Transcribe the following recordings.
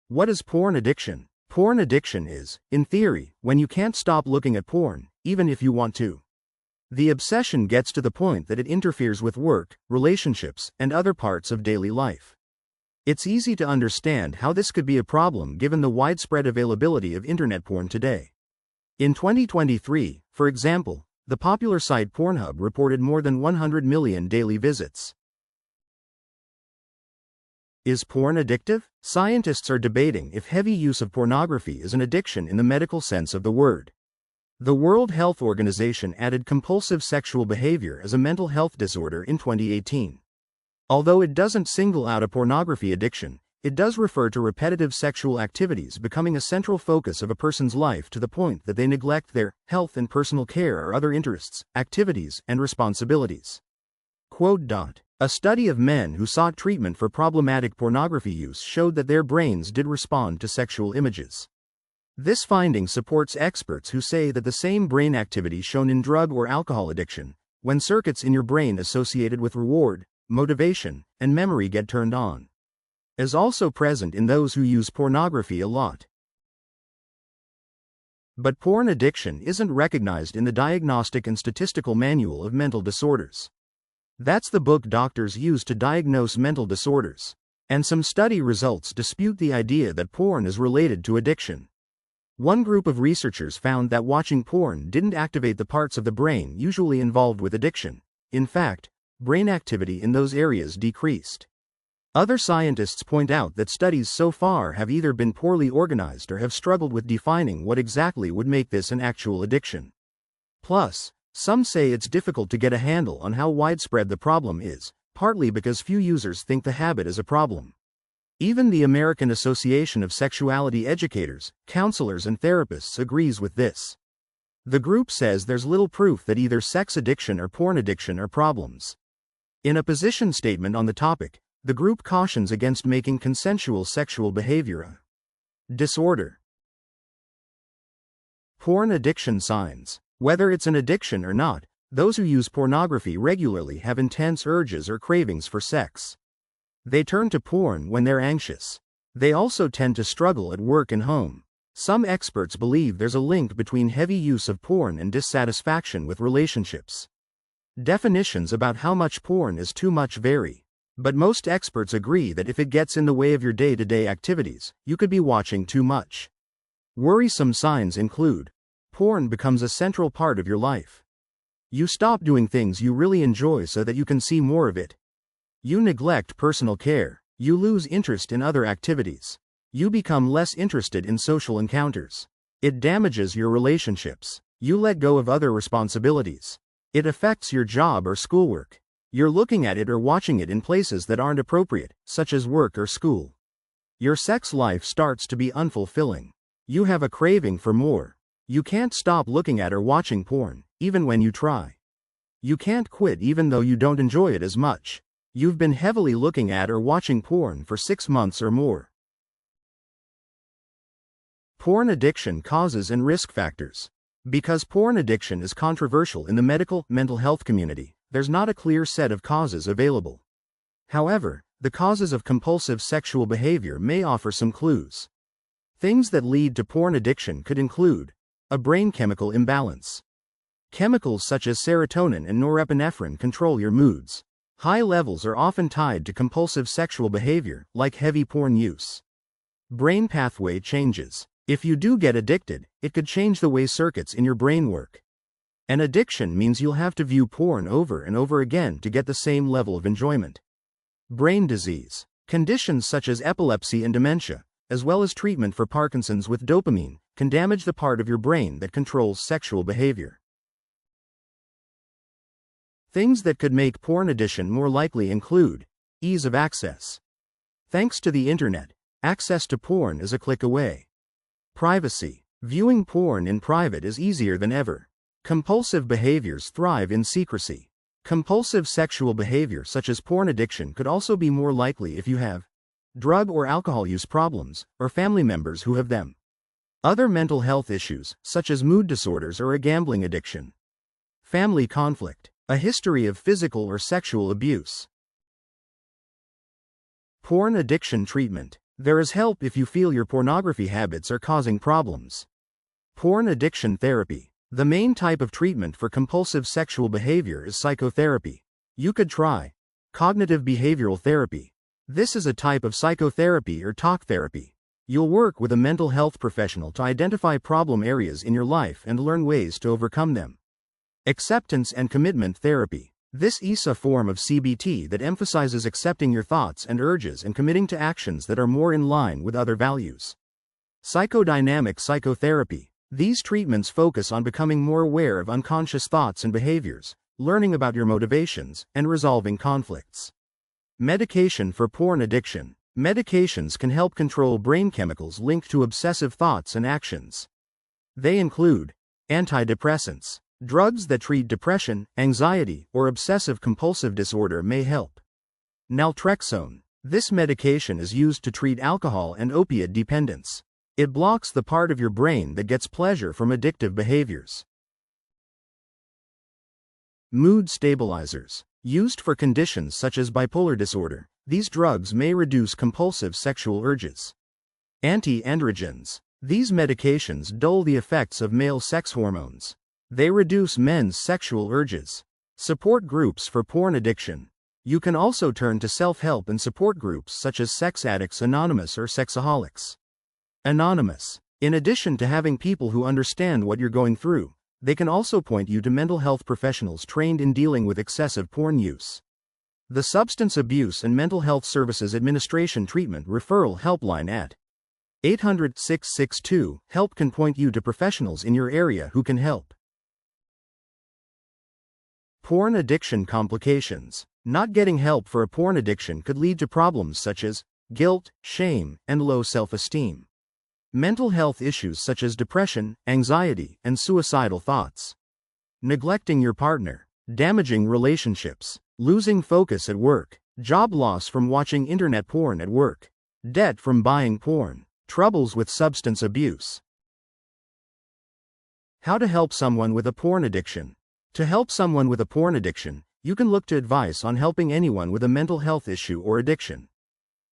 What is porn addiction? Porn addiction is, in theory, when you can't stop looking at porn, even if you want to. The obsession gets to the point that it interferes with work, relationships, and other parts of daily life. It's easy to understand how this could be a problem given the widespread availability of internet porn today. In 2023, for example, the popular site Pornhub reported more than 100 million daily visits. Is porn addictive? Scientists are debating if heavy use of pornography is an addiction in the medical sense of the word. The World Health Organization added compulsive sexual behavior as a mental health disorder in 2018. Although it doesn't single out a pornography addiction, it does refer to repetitive sexual activities becoming a central focus of a person's life to the point that they neglect their health and personal care or other interests, activities, and responsibilities. Quote. A study of men who sought treatment for problematic pornography use showed that their brains did respond to sexual images. This finding supports experts who say that the same brain activity shown in drug or alcohol addiction, when circuits in your brain associated with reward, motivation, and memory get turned on, is also present in those who use pornography a lot. But porn addiction isn't recognized in the Diagnostic and Statistical Manual of Mental Disorders. That's the book doctors use to diagnose mental disorders. And some study results dispute the idea that porn is related to addiction. One group of researchers found that watching porn didn't activate the parts of the brain usually involved with addiction. In fact, brain activity in those areas decreased. Other scientists point out that studies so far have either been poorly organized or have struggled with defining what exactly would make this an actual addiction. Plus, some say it's difficult to get a handle on how widespread the problem is, partly because few users think the habit is a problem. Even the American Association of Sexuality Educators, Counselors and Therapists agrees with this. The group says there's little proof that either sex addiction or porn addiction are problems. In a position statement on the topic, the group cautions against making consensual sexual behavior a disorder. Porn addiction signs. Whether it's an addiction or not, those who use pornography regularly have intense urges or cravings for sex. They turn to porn when they're anxious. They also tend to struggle at work and home. Some experts believe there's a link between heavy use of porn and dissatisfaction with relationships. Definitions about how much porn is too much vary, but most experts agree that if it gets in the way of your day-to-day activities, you could be watching too much. Worrisome signs include: porn becomes a central part of your life. You stop doing things you really enjoy so that you can see more of it. You neglect personal care. You lose interest in other activities. You become less interested in social encounters. It damages your relationships. You let go of other responsibilities. It affects your job or schoolwork. You're looking at it or watching it in places that aren't appropriate, such as work or school. Your sex life starts to be unfulfilling. You have a craving for more. You can't stop looking at or watching porn, even when you try. You can't quit even though you don't enjoy it as much. You've been heavily looking at or watching porn for 6 months or more. Porn addiction causes and risk factors. Because porn addiction is controversial in the mental health community, there's not a clear set of causes available. However, the causes of compulsive sexual behavior may offer some clues. Things that lead to porn addiction could include a brain chemical imbalance. Chemicals such as serotonin and norepinephrine control your moods. High levels are often tied to compulsive sexual behavior, like heavy porn use. Brain pathway changes. If you do get addicted, it could change the way circuits in your brain work. An addiction means you'll have to view porn over and over again to get the same level of enjoyment. Brain disease. Conditions such as epilepsy and dementia, as well as treatment for Parkinson's with dopamine, can damage the part of your brain that controls sexual behavior. Things that could make porn addiction more likely include ease of access. Thanks to the internet, access to porn is a click away. Privacy. Viewing porn in private is easier than ever. Compulsive behaviors thrive in secrecy. Compulsive sexual behavior such as porn addiction could also be more likely if you have drug or alcohol use problems, or family members who have them. Other mental health issues, such as mood disorders or a gambling addiction. Family conflict. A history of physical or sexual abuse. Porn addiction treatment. There is help if you feel your pornography habits are causing problems. Porn addiction therapy. The main type of treatment for compulsive sexual behavior is psychotherapy. You could try cognitive behavioral therapy. This is a type of psychotherapy or talk therapy. You'll work with a mental health professional to identify problem areas in your life and learn ways to overcome them. Acceptance and commitment therapy. This is a form of CBT that emphasizes accepting your thoughts and urges and committing to actions that are more in line with other values. Psychodynamic psychotherapy. These treatments focus on becoming more aware of unconscious thoughts and behaviors, learning about your motivations, and resolving conflicts. Medication for porn addiction. Medications can help control brain chemicals linked to obsessive thoughts and actions. They include antidepressants. Drugs that treat depression, anxiety, or obsessive-compulsive disorder may help. Naltrexone. This medication is used to treat alcohol and opiate dependence. It blocks the part of your brain that gets pleasure from addictive behaviors. Mood stabilizers. Used for conditions such as bipolar disorder, these drugs may reduce compulsive sexual urges. Anti-androgens. These medications dull the effects of male sex hormones. They reduce men's sexual urges. Support groups for porn addiction. You can also turn to self-help and support groups such as Sex Addicts Anonymous or Sexaholics Anonymous. In addition to having people who understand what you're going through, they can also point you to mental health professionals trained in dealing with excessive porn use. The Substance Abuse and Mental Health Services Administration Treatment Referral Helpline at 800-662-HELP can point you to professionals in your area who can help. Porn addiction complications. Not getting help for a porn addiction could lead to problems such as guilt, shame, and low self-esteem. Mental health issues such as depression, anxiety, and suicidal thoughts. Neglecting your partner. Damaging relationships. Losing focus at work. Job loss from watching internet porn at work. Debt from buying porn. Troubles with substance abuse. How to help someone with a porn addiction. To help someone with a porn addiction, you can look to advice on helping anyone with a mental health issue or addiction.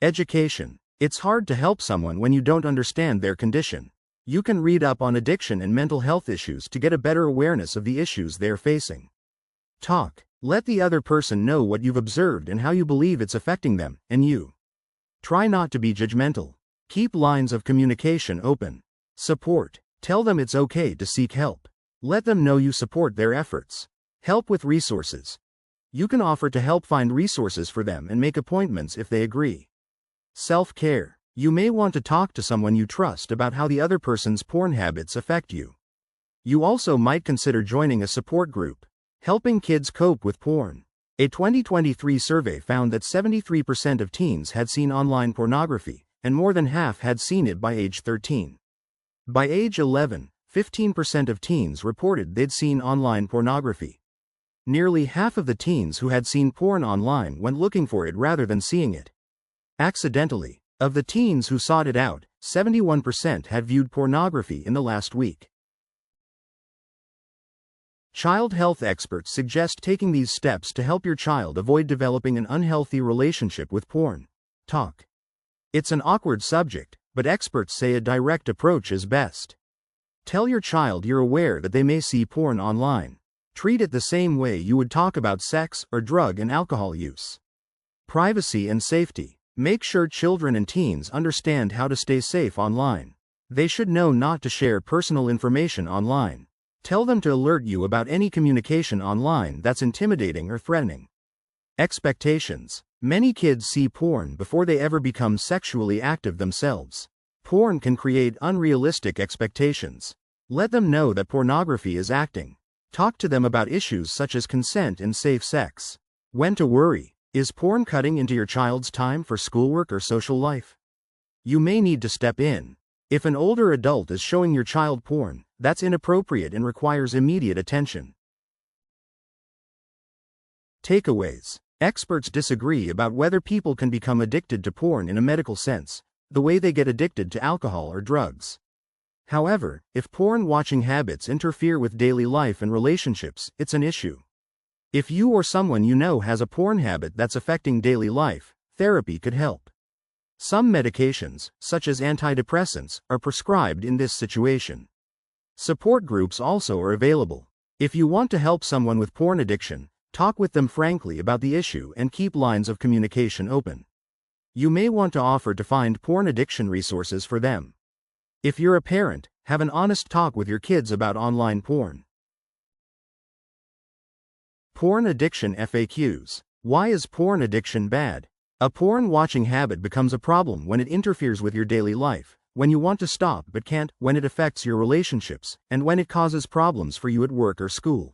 Education. It's hard to help someone when you don't understand their condition. You can read up on addiction and mental health issues to get a better awareness of the issues they're facing. Talk. Let the other person know what you've observed and how you believe it's affecting them and you. Try not to be judgmental. Keep lines of communication open. Support. Tell them it's okay to seek help. Let them know you support their efforts. Help with resources. You can offer to help find resources for them and make appointments if they agree. Self-care. You may want to talk to someone you trust about how the other person's porn habits affect you. You also might consider joining a support group. Helping kids cope with porn. A 2023 survey found that 73% of teens had seen online pornography, and more than half had seen it by age 13. By age 11, 15% of teens reported they'd seen online pornography. Nearly half of the teens who had seen porn online went looking for it rather than seeing it accidentally. Of the teens who sought it out, 71% had viewed pornography in the last week. Child health experts suggest taking these steps to help your child avoid developing an unhealthy relationship with porn. Talk. It's an awkward subject, but experts say a direct approach is best. Tell your child you're aware that they may see porn online. Treat it the same way you would talk about sex or drug and alcohol use. Privacy and safety. Make sure children and teens understand how to stay safe online. They should know not to share personal information online. Tell them to alert you about any communication online that's intimidating or threatening. Expectations. Many kids see porn before they ever become sexually active themselves. Porn can create unrealistic expectations. Let them know that pornography is acting. Talk to them about issues such as consent and safe sex. When to worry. Is porn cutting into your child's time for schoolwork or social life? You may need to step in. If an older adult is showing your child porn, that's inappropriate and requires immediate attention. Takeaways. Experts disagree about whether people can become addicted to porn in a medical sense, the way they get addicted to alcohol or drugs. However, if porn watching habits interfere with daily life and relationships, it's an issue. If you or someone you know has a porn habit that's affecting daily life, therapy could help. Some medications, such as antidepressants, are prescribed in this situation. Support groups also are available. If you want to help someone with porn addiction, talk with them frankly about the issue and keep lines of communication open. You may want to offer to find porn addiction resources for them. If you're a parent, have an honest talk with your kids about online porn. Porn addiction FAQs. Why is porn addiction bad? A porn watching habit becomes a problem when it interferes with your daily life, when you want to stop but can't, when it affects your relationships, and when it causes problems for you at work or school.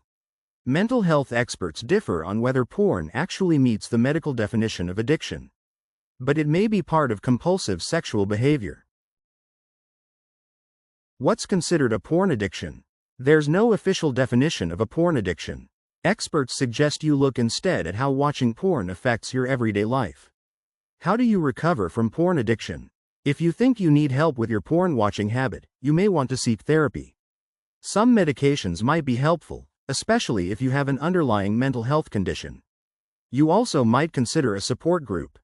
Mental health experts differ on whether porn actually meets the medical definition of addiction. But it may be part of compulsive sexual behavior. What's considered a porn addiction? There's no official definition of a porn addiction. Experts suggest you look instead at how watching porn affects your everyday life. How do you recover from porn addiction? If you think you need help with your porn watching habit, you may want to seek therapy. Some medications might be helpful, especially if you have an underlying mental health condition. You also might consider a support group.